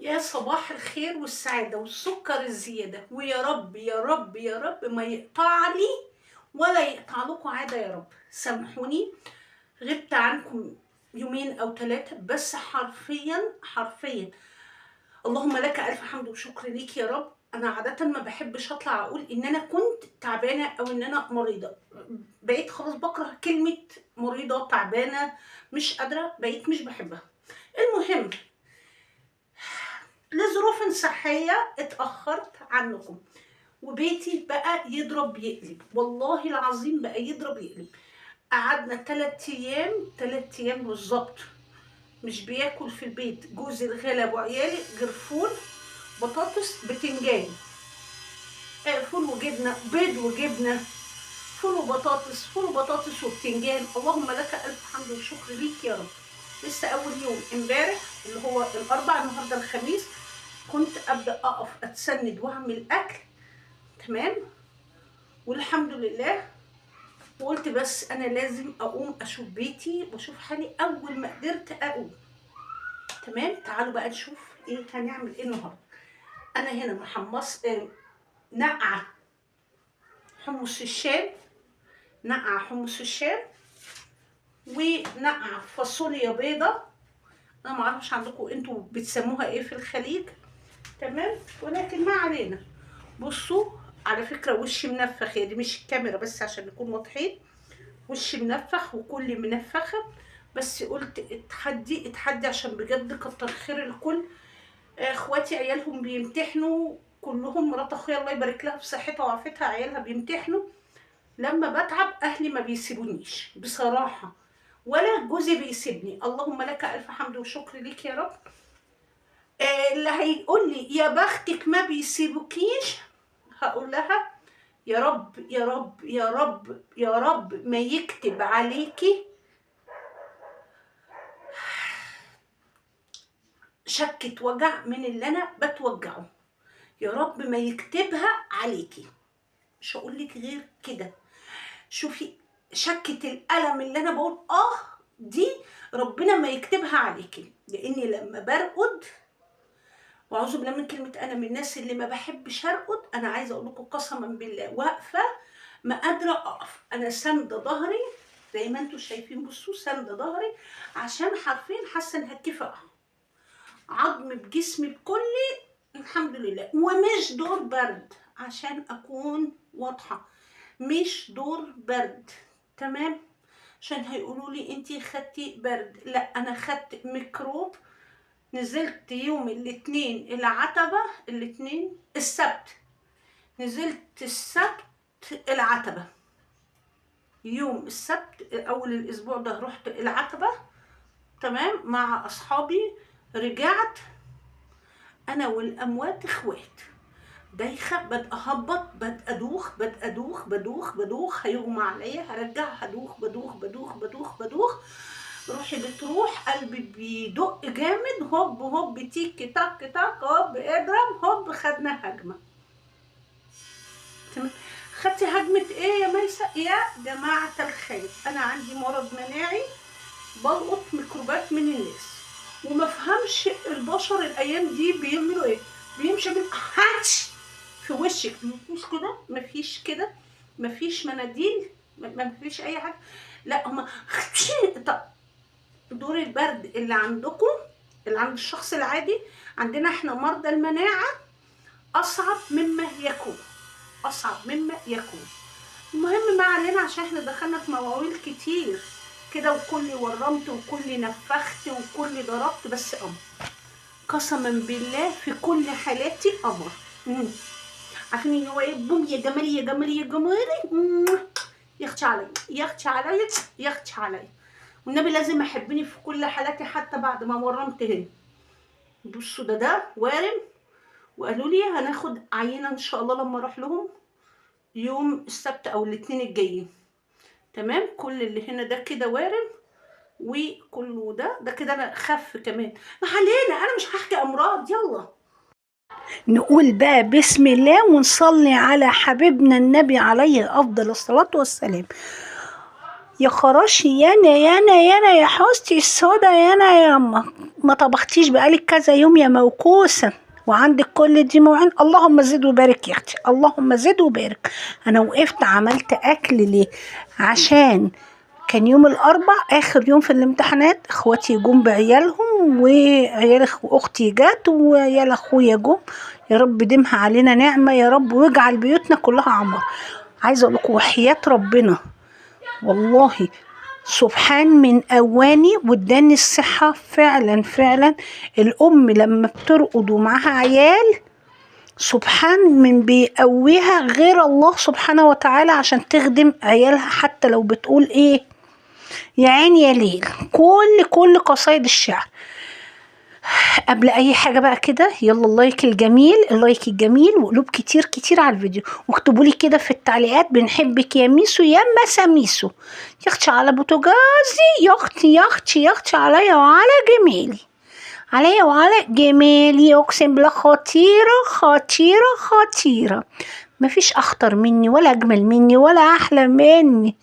يا صباح الخير والسعادة والسكر الزيادة، ويا رب يا رب يا رب ما يقطع لي ولا يقطع لكم عادة يا رب. سامحوني، غبت عنكم يومين أو 3 بس حرفيا حرفيا. اللهم لك ألف حمد وشكر ليك يا رب. أنا عادة ما بحبش أطلع أقول إن أنا كنت تعبانة أو إن أنا مريضة. بقيت خلاص بكره كلمة مريضة تعبانة مش قادرة، بقيت مش بحبها. المهم، لظروف صحية اتأخرت عنكم، وبيتي بقى يضرب يقلب، والله العظيم بقى يضرب يقلب. قعدنا 3 أيام بالظبط مش بياكل في البيت. جوزي الغلب وعيالي جرفول، بطاطس، بتنجان، فول وجبنة، بيض وجبنة، فول وبطاطس، فول وبطاطس وبتنجان. اللهم لك ألف حمد وشكر ليك يا رب. لسه أول يوم امبارح اللي هو الأربع، النهارده الخميس، كنت ابدا اقف اتسند واعمل اكل، تمام، والحمد لله. وقلت بس انا لازم اقوم اشوف بيتي واشوف حالي. اول ما قدرت اقوم، تمام. تعالوا بقى نشوف ايه هنعمل ايه النهارده. انا هنا محمص نقع حمص الشام، نقع حمص الشام، ونقع فاصوليا بيضه. انا ما اعرفش عندكم انتوا بتسموها ايه في الخليج، تمام، ولكن ما علينا. بصوا، على فكرة وشي منفخ، هي دي مش الكاميرا بس عشان نكون واضحين. وشي منفخ وكلي منفخة، بس قلت اتحدي عشان بجد كتر خير الكل. اخواتي عيالهم بيمتحنوا كلهم، مرات اخويا الله يبارك لها في صحتها وعافيتها عيالها بيمتحنوا. لما بتعب اهلي ما بيسيبونيش بصراحة، ولا جوزي بيسيبني. اللهم لك الف حمد وشكر ليك يا رب. اللي هيقول لي يا بختك ما بيسيبوكيش، هقول لها يا رب يا رب يا رب يا رب ما يكتب عليكي شكة وجع من اللي انا بتوجعه. يا رب ما يكتبها عليكي، مش هقول لك غير كده. شوفي، شكة الألم اللي انا بقول دي ربنا ما يكتبها عليكي. لاني لما برقد، واعوذ بالله من كلمه، انا من الناس اللي ما بحبش ارقد. انا عايزه اقول لكم قسما بالله، واقفه ما قادره اقف، انا سانده ظهري زي ما انتم شايفين. بصوا، سانده ظهري عشان حرفيا حاسه ان هتكفى عظم بجسمي بكلي. الحمد لله. ومش دور برد عشان اكون واضحه، مش دور برد، تمام. عشان هيقولوا لي انتي خدتي برد، لا، انا خدت ميكروب. نزلت يوم الاثنين العتبة، السبت، نزلت السبت العتبة. يوم السبت اول الاسبوع ده رحت العتبة، تمام، مع اصحابي. رجعت انا والاموات اخوات، دايخه، بدأ اهبط، بدأ ادوخ، هيغمى عليا، هرجع، هدوخ بدوخ. روحي بتروح، قلبي بيدق جامد، هوب هوب تيك تاك تاك، هوب اضرب، هوب خدنا هجمه. تمام. خدتي هجمه ايه يا ميسة؟ يا جماعه الخير، انا عندي مرض مناعي، بلقط ميكروبات من الناس، وما فهمش البشر الايام دي بيعملوا ايه. بيمشي بالهاتش في وشك، مفيش كده، مفيش مناديل، مفيش اي حاجه. لا، هما طب دور البرد اللي عندكم، اللي عند الشخص العادي، عندنا احنا مرضى المناعه اصعب مما يكون، اصعب مما يكون. المهم ما علينا، عشان احنا دخلنا في مواويل كتير كده، وكل ورمت وكل نفخت وكل ضربت، بس قسما بالله في كل حالاتي قمر. عارفين ان هو ايه؟ بوم يا جمالي يا جمالي يا جمالي، يختي عليا يختي عليا يختي عليا. والنبي لازم احبني في كل حالاتي حتى بعد ما ورمت هنا. بصوا، ده وارم، وقالوا لي هناخد عينه ان شاء الله لما اروح لهم يوم السبت او الاثنين الجايين، تمام. كل اللي هنا ده كده وارم، وكله ده كده انا خف كمان. ما علينا، انا مش هحكي امراض. يلا نقول بقى بسم الله ونصلي على حبيبنا النبي عليه افضل الصلاه والسلام. يا خراشي، يانا يا حوستي السودا، يانا يا اما ما طبختيش بقالك كذا يوم يا موكوسه، وعندك كل دي مواعين. اللهم زد وبارك يا اختي، اللهم زد وبارك. انا وقفت عملت اكل ليه؟ عشان كان يوم الاربع اخر يوم في الامتحانات، اخواتي جم بعيالهم، وعيال اختي جت، وعيال اخويا جم. يا رب ديمها علينا نعمه يا رب، واجعل بيوتنا كلها عمر. عايزه اقول لكم وحياه ربنا، والله سبحان من أواني واداني الصحة فعلا فعلا. الأم لما بترقد ومعاها عيال، سبحان من بيقويها غير الله سبحانه وتعالى عشان تخدم عيالها، حتى لو بتقول ايه يا عين يا ليل، كل قصايد الشعر. قبل اي حاجه بقى كده، يلا اللايك الجميل، اللايك الجميل وقلوب كتير كتير على الفيديو، واكتبوا لي كده في التعليقات بنحبك يا ميسو يا مساميسو. يا اختي على بوتجازي، يا اختي يا اختي يا اختي، عليا وعلى جميلي، عليا وعلى جمالي، اقسم بالله خطيره خطيره خطيره. مفيش اخطر مني ولا اجمل مني ولا احلى مني.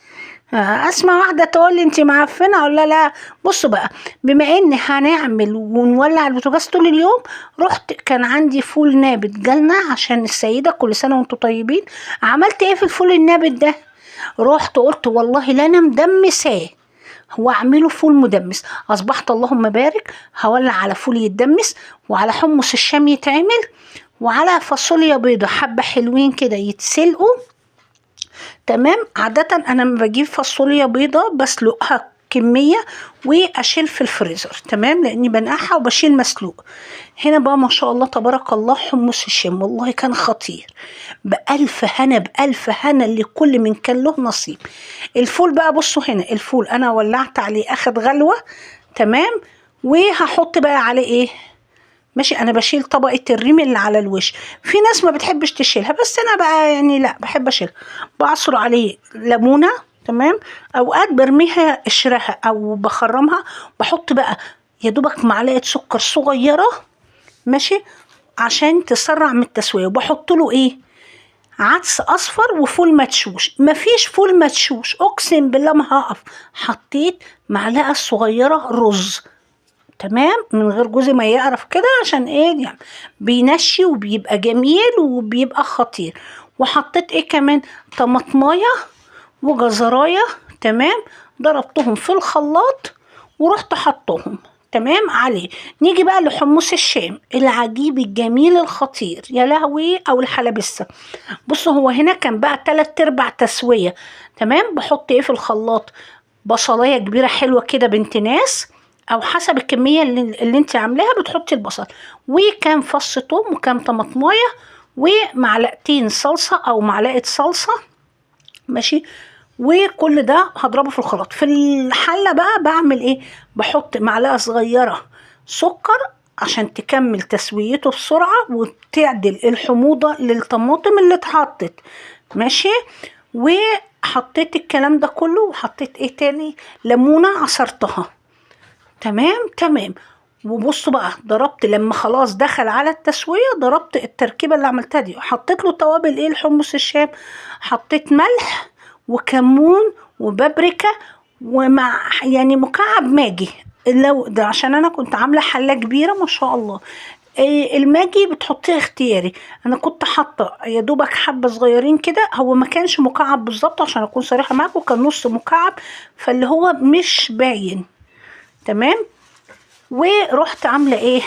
اسمع واحده تقول لي انت معفنه ولا لا. بصوا بقى، بما ان هنعمل ونولع البوتاجاز طول اليوم، رحت كان عندي فول نابت جالنا عشان السيده، كل سنه وانتم طيبين. عملت ايه في الفول النابت ده؟ رحت قلت والله لا انا مدمساه واعمله فول مدمس. اصبحت اللهم بارك هولع على فول يتدمس، وعلى حمص الشام يتعمل، وعلى فاصوليا بيضه حبه حلوين كده يتسلقوا. تمام. عادة انا لما بجيب فاصوليا بيضة بسلقها كمية واشيل في الفريزر، تمام، لاني بنقعها وبشيل مسلوق. هنا بقى ما شاء الله تبارك الله حمص الشام والله كان خطير، بألف هنا بألف هنا، لكل من كان له نصيب. الفول بقى بصوا هنا، الفول انا ولعت عليه اخد غلوة، تمام. وهحط بقى عليه ايه؟ ماشي، انا بشيل طبقه الريم اللي على الوش. في ناس ما بتحبش تشيلها، بس انا بقى يعني لا بحب اشيلها. بعصر عليه ليمونه، تمام. اوقات برميها اشرها او بخرمها. بحط بقى يا دوبك معلقه سكر صغيره، ماشي، عشان تسرع من التسويه. وبحط له ايه؟ عدس اصفر وفول مدشوش. مفيش فول مدشوش اقسم بالله ما هقف. حطيت معلقه صغيره رز، تمام، من غير جوزي ما يعرف كده، عشان ايه يعني بينشي وبيبقى جميل وبيبقى خطير. وحطيت ايه كمان؟ طماطمايه وجزرايه، تمام. ضربتهم في الخلاط ورحت حطهم تمام عليه. نيجي بقى لحمص الشام العجيب الجميل الخطير، يا لهوي، او الحلبسه. بصوا هو هنا كان بقى 3/4 تسويه، تمام. بحط ايه في الخلاط؟ بصلايه كبيره حلوه كده بنت ناس، او حسب الكميه اللي انت عاملاها بتحطي البصل، وكام فص ثوم وكام طماطمايه ومعلقتين صلصه او معلقه صلصه، ماشي. وكل ده هضربه في الخلاط. في الحله بقى بعمل ايه؟ بحط معلقه صغيره سكر عشان تكمل تسويته بسرعه وتعدل الحموضه للطماطم اللي اتحطت، ماشي. وحطيت الكلام ده كله، وحطيت ايه تاني؟ ليمونه عصرتها، تمام. وبصوا بقى، ضربت لما خلاص دخل على التسويه، ضربت التركيبه اللي عملتها دي، حطيت له توابل ايه الحمص الشام. حطيت ملح وكمون وبابريكا، ومع يعني مكعب ماجي، لو ده عشان انا كنت عامله حله كبيره ما شاء الله. الماجي بتحطيه اختياري، انا كنت حاطه يا دوبك حبه صغيرين كده، هو ما كانش مكعب بالظبط عشان اكون صريحه معاكم، كان نص مكعب، فاللي هو مش باين، تمام. ورحت عامله ايه؟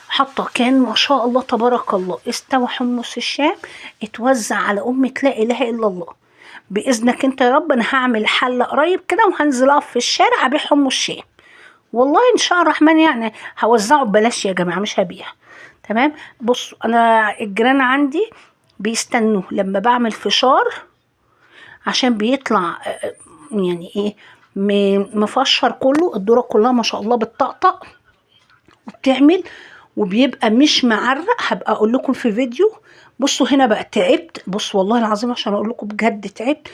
حاطه، كان ما شاء الله تبارك الله استوى حمص الشام، اتوزع على امة لا اله الا الله. باذنك انت يا رب انا هعمل حله قريب كده وهنزل اقف في الشارع ابيع حمص الشام، والله ان شاء الرحمن، يعني هوزعه ببلاش يا جماعه مش هبيع، تمام. بصوا انا الجيران عندي بيستنوا لما بعمل فشار عشان بيطلع يعني ايه مفشر كله، الذره كلها ما شاء الله بتطقطق وبتعمل، وبيبقى مش معرق. هبقى اقول لكم في فيديو. بصوا هنا بقى تعبت، بص والله العظيم عشان اقول لكم بجد تعبت،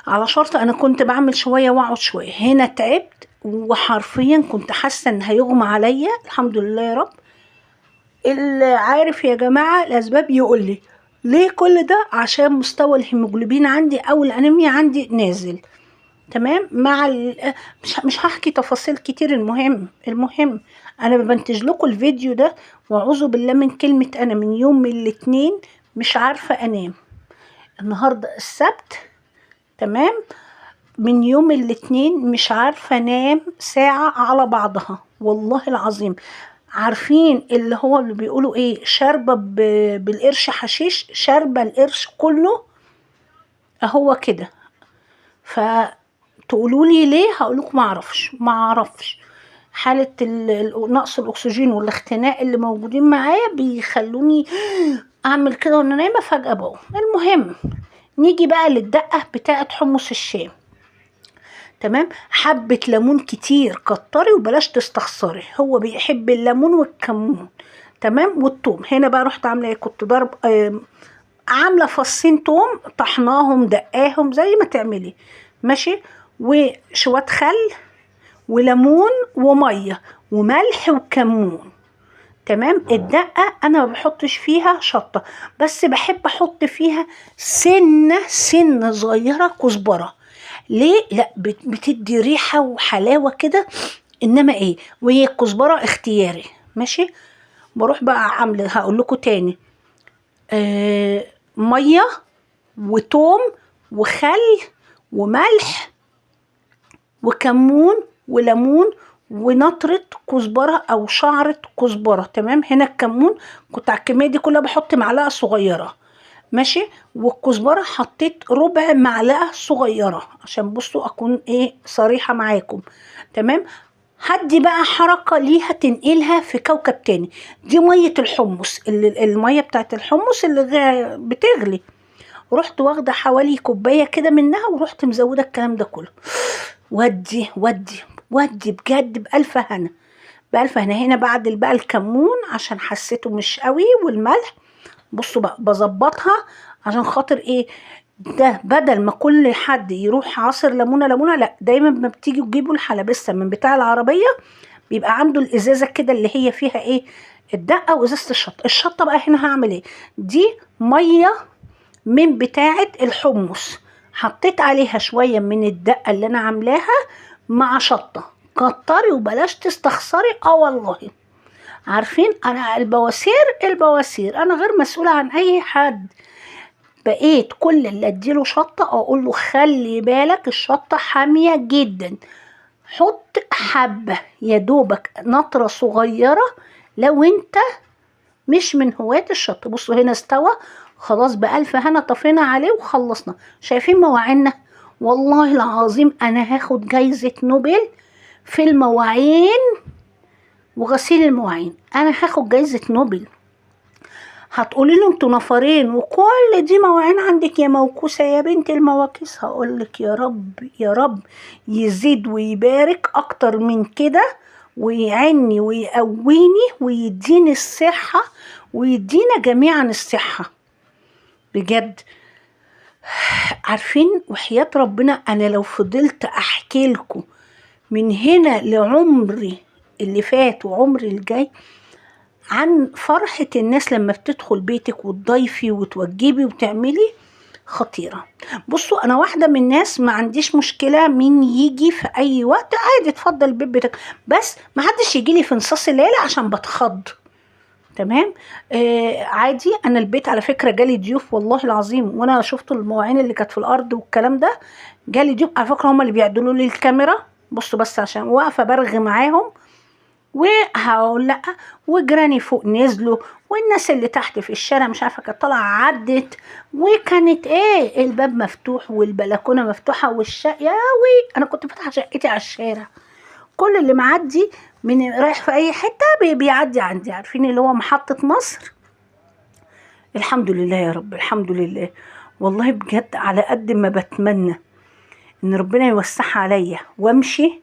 على شرط انا كنت بعمل شويه واقعد شويه. هنا تعبت وحرفيا كنت حاسه ان هيغمى عليا، الحمد لله يا رب. اللي عارف يا جماعه الاسباب يقول لي ليه كل ده؟ عشان مستوى الهيموجلوبين عندي او الانيميا عندي نازل، تمام مع مش هحكي تفاصيل كتير. المهم انا ببنتج لكم الفيديو ده، واعوذ بالله من كلمة انا من يوم من الاتنين مش عارفة انام. النهاردة السبت، تمام، من يوم الاتنين مش عارفة انام ساعة على بعضها والله العظيم. عارفين اللي هو اللي بيقولوا ايه، شاربة بالقرش حشيش، شاربة القرش كله اهو كده. فتقولوا لي ليه؟ هقولك ما اعرفش. حالة نقص الاكسجين والاختناق اللي موجودين معايا بيخلوني اعمل كده وانا نايمة فجأة بقوم. المهم نيجي بقى للدقة بتاعة حمص الشام. تمام، حبة ليمون كتير كتري وبلاش تستخسري، هو بيحب الليمون والكمون. تمام، والثوم. هنا بقى رحت عامله ايه، كنت ضرب عامله فصين توم طحناهم دقاهم زي ما تعملي ماشي، وشويه خل وليمون وميه وملح وكمون. تمام. الدقه انا ما بحطش فيها شطه، بس بحب احط فيها سنه صغيره كزبره. ليه؟ لا بتدي ريحه وحلاوه كده. انما ايه، وهي الكزبره اختياري ماشي. بروح بقى عامله، هقول لكم تاني، ميه وتوم وخل وملح وكمون وليمون ونطرة كزبرة أو شعرة كزبرة. تمام، هنا الكمون كنت على الكمية دي كلها بحط معلقة صغيرة ماشي، والكزبرة حطيت ربع معلقة صغيرة عشان بصوا أكون إيه صريحة معاكم. تمام، هدي بقى حركة ليها تنقلها في كوكب تاني. دي مية الحمص، المية بتاعت الحمص اللي بتغلي، رحت واخدة حوالي كوباية كده منها ورحت مزودة الكلام ده كله. ودي بجد بألف هنا، بألف هنا. هنا بعد بقى الكمون عشان حسيته مش قوي، والملح بصوا بقى بظبطها عشان خاطر ايه، ده بدل ما كل حد يروح عصر ليمونه لا، دايما ما بتيجي تجيبوا الحلبسه من بتاع العربيه بيبقى عنده الازازه كده اللي هي فيها ايه، الدقه وازازه الشطه بقى هنا هعمل ايه، دي ميه من بتاعه الحمص، حطيت عليها شويه من الدقه اللي انا عاملاها مع شطه. كتري وبلاش تستخسري، والله عارفين انا البواسير انا غير مسؤوله عن اي حد. بقيت كل اللي اديله شطه اقول له خلي بالك الشطه حاميه جدا، حط حبه يا دوبك نطره صغيره لو انت مش من هواة الشطه. بصوا هنا استوى خلاص بألف هنا، طفينا عليه وخلصنا. شايفين مواعيننا؟ والله العظيم انا هاخد جايزه نوبل في المواعين وغسيل المواعين، انا هاخد جايزه نوبل. هتقولي له انتوا نفرين وكل دي مواعين عندك يا موكوسه يا بنت المواكيس، هقولك يا رب يا رب يزيد ويبارك اكتر من كده ويعني ويقويني ويديني الصحه ويدينا جميعا الصحه بجد. عارفين وحياة ربنا انا لو فضلت احكي لكم من هنا لعمري اللي فات وعمري الجاي عن فرحة الناس لما بتدخل بيتك وتضيفي وتوجبي وتعملي، خطيرة. بصوا أنا واحدة من الناس ما عنديش مشكلة مين يجي في أي وقت عادي، اتفضل بيتك، بس ما حدش يجي لي في نصاص الليل عشان بتخض. تمام، عادي. أنا البيت على فكرة جالي ضيوف والله العظيم، وأنا شفت المواعين اللي كانت في الأرض والكلام ده، جالي ضيوف على فكرة هم اللي بيعدلوا لي الكاميرا. بصوا بس عشان واقفة برغي معاهم وهقول لا، وجيراني فوق نزلوا والناس اللي تحت في الشارع مش عارفه كانت طالعه عدت، وكانت ايه الباب مفتوح والبلكونه مفتوحه والشقه انا كنت فاتحه شقتي على الشارع، كل اللي معدي من رايح في اي حته بيعدي عندي. عارفين اللي هو محطه مصر. الحمد لله يا رب، الحمد لله والله بجد. على قد ما بتمنى ان ربنا يوسعها عليا وامشي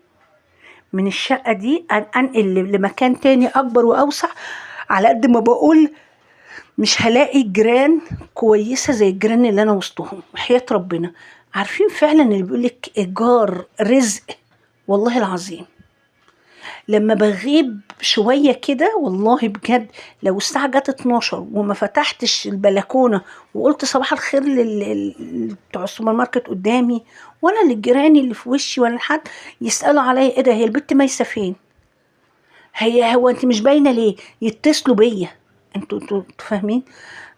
من الشقة دي انقل لمكان تاني اكبر واوسع، على قد ما بقول مش هلاقي جيران كويسة زي الجيران اللي انا وسطهم وحياة ربنا. عارفين فعلا اللي بيقولك ايجار رزق، والله العظيم لما بغيب شوية كده والله بجد، لو الساعة جت 12 وما فتحتش البلكونة وقلت صباح الخير بتوع السوبر ماركت قدامي، ولا للجيران اللي في وشي، ولا حد يسألوا عليا ايه ده، هي البت ميسة فين، هو انت مش باينة ليه، يتصلوا بيا. انتوا فاهمين؟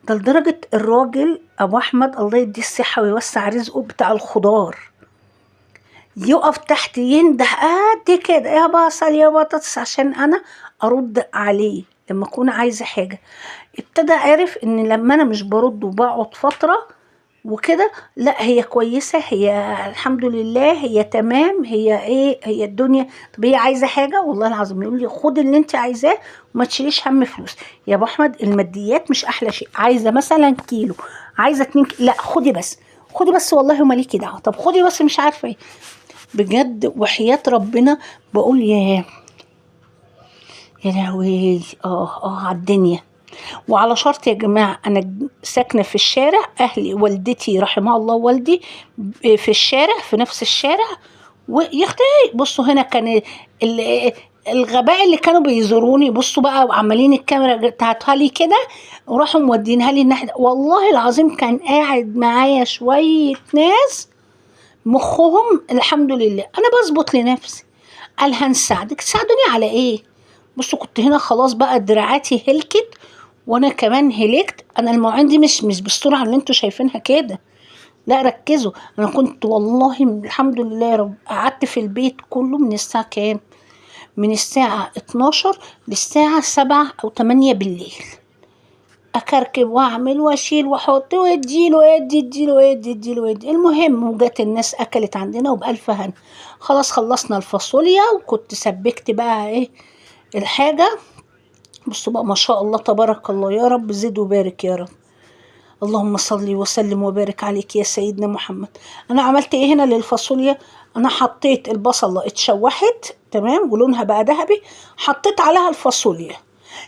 ده لدرجة الراجل ابو احمد الله يديه الصحة ويوسع رزقه بتاع الخضار، يقف تحت ينده قد كده يا بصل يا بطاطس عشان انا ارد عليه لما اكون عايزه حاجه. ابتدى عرف ان لما انا مش برد وبقعد فتره وكده، لا هي كويسه، هي الحمد لله، هي تمام، هي ايه، هي الدنيا. طب هي عايزه حاجه والله العظيم يقول لي خد اللي انت عايزاه وما تشيليش هم فلوس. يا ابو احمد الماديات مش احلى شيء، عايزه مثلا كيلو، عايزه 2 لا خدي بس، خدي بس والله ماليكي دعوه، طب خدي بس مش عارفه ايه. بجد وحياة ربنا بقول يا لهوي، على الدنيا. وعلى شرط يا جماعة، أنا ساكنة في الشارع، أهلي والدتي رحمها الله والدي في الشارع، في نفس الشارع. ويختي بصوا هنا كان ال- الغباء اللي كانوا بيزوروني، بصوا بقى وعمالين الكاميرا بتاعتها لي كده، وراحوا مودينها لي الناحية، والله العظيم كان قاعد معايا شوية ناس مخهم الحمد لله انا بظبط لنفسي، قال هنساعدك، تساعدوني على ايه؟ بصوا كنت هنا خلاص بقى دراعاتي هلكت، وانا كمان هلكت. انا المواعين دي مش بالسرعه اللي انتوا شايفينها كده، لا ركزوا. انا كنت والله الحمد لله يا رب قعدت في البيت كله من الساعه كام، من الساعه 12 للساعه 7 او 8 بالليل، اكركب واعمل واشيل واحط واديله يدي اديله يدي اديله يدي. المهم وجات الناس اكلت عندنا وبألف هنا. خلاص خلصنا الفاصوليا وكنت سبكت بقى ايه الحاجه. بصوا بقى ما شاء الله تبارك الله، يا رب زد وبارك يا رب. اللهم صل وسلم وبارك عليك يا سيدنا محمد. انا عملت ايه هنا للفاصوليا؟ انا حطيت البصله اتشوحت تمام ولونها بقى ذهبي، حطيت عليها الفاصوليا.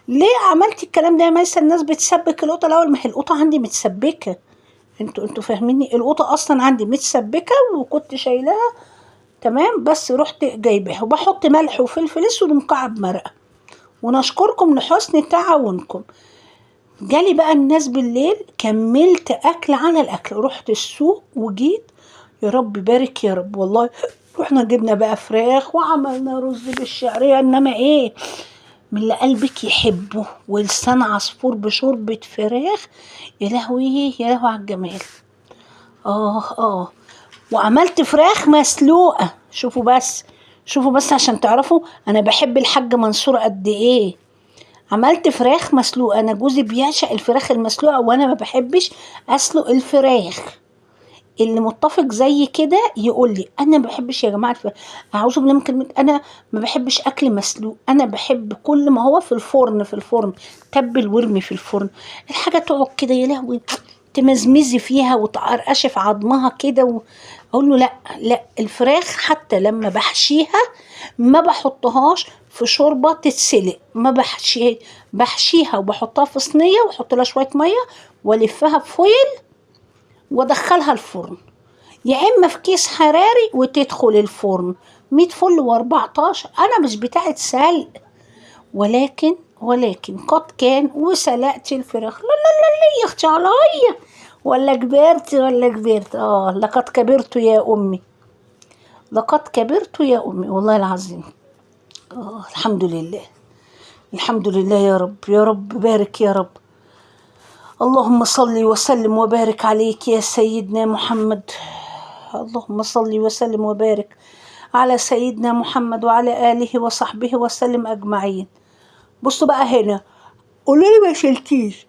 ليه عملت الكلام ده يا ميسة؟ الناس بتسبك القطه الاول، ما هي القطه عندي متسبكه، انتوا فاهميني، القطه اصلا عندي متسبكه وكنت شايلاها تمام، بس رحت جايباها وبحط ملح وفلفل اسود ومكعب مرقه. ونشكركم لحسن تعاونكم. جالي بقى الناس بالليل، كملت اكل على الاكل، رحت السوق وجيت، يا رب بارك يا رب والله. رحنا جبنا بقى فراخ وعملنا رز بالشعريه، انما ايه من اللي قلبك يحبه ولسان عصفور بشوربة فراخ، يا لهوي يا لهوي على الجمال. اه وعملت فراخ مسلوقة، شوفوا بس، شوفوا بس عشان تعرفوا انا بحب الحاج منصور قد ايه. عملت فراخ مسلوقة، انا جوزي بيعشق الفراخ المسلوقة وانا ما بحبش اسلق الفراخ. اللي متفق زي كده يقول لي انا ما بحبش يا جماعه اعوذ بالله من كلمه، انا ما بحبش اكل مسلوق، انا بحب كل ما هو في الفرن، في الفرن تبل وارمي في الفرن. الحاجه تقعد كده يا لهوي تمزمزي فيها وتقرقشي في عظمها كده اقول له لا لا، الفراخ حتى لما بحشيها ما بحطهاش في شوربه تتسلق، ما بحشيها، بحشيها وبحطها في صينيه واحط لها شويه ميه والفها بفويل وادخلها الفرن، يا اما في كيس حراري وتدخل الفرن 100 فل و14. انا مش بتاعت سلق، ولكن قد كان وسلقت الفراخ. لا لا لا لا يا اختي عليا، ولا كبرت لقد كبرت يا امي، لقد كبرت يا امي والله العظيم. الحمد لله، الحمد لله يا رب، يا رب بارك يا رب. اللهم صل وسلم وبارك عليك يا سيدنا محمد. اللهم صل وسلم وبارك على سيدنا محمد وعلى آله وصحبه وسلم أجمعين. بصوا بقى هنا، قولوا لي ما شلتيش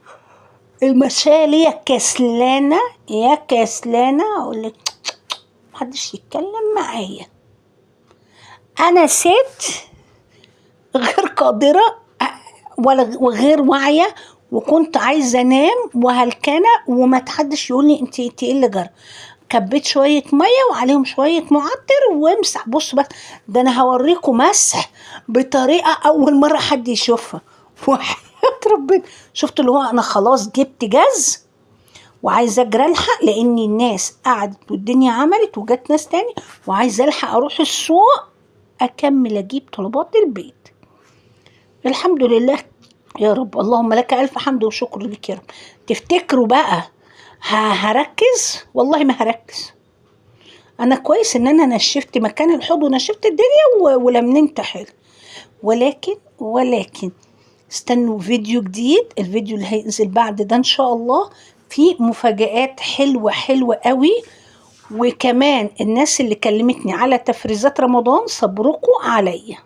المشالي يا كسلانة، يا كسلانة أقول لك محدش يتكلم معايا، أنا ست غير قادرة وغير واعية، وكنت عايزة انام وهلكانة وما تحدش يقول لي انت ايه اللي جرى. كبيت شوية مية وعليهم شوية معطر وامسح. بص بس ده انا هوريكم مسح بطريقة اول مرة حد يشوفها وحياة ربنا. شفت اللي هو انا خلاص جبت جاز وعايزة اجري الحق، لان الناس قعدت والدنيا عملت وجت ناس تاني، وعايزة الحق اروح السوق أكمل أجيب طلبات البيت. الحمد لله يا رب، اللهم لك ألف حمد وشكر لك يا رب. تفتكروا بقى هركز؟ والله ما هركز. أنا كويس إن أنا نشفت مكان الحوض ونشفت الدنيا ولمنمت حلو، ولكن استنوا فيديو جديد. الفيديو اللي هينزل بعد ده إن شاء الله فيه مفاجآت حلوة قوي. وكمان الناس اللي كلمتني على تفريزات رمضان صبركوا عليا.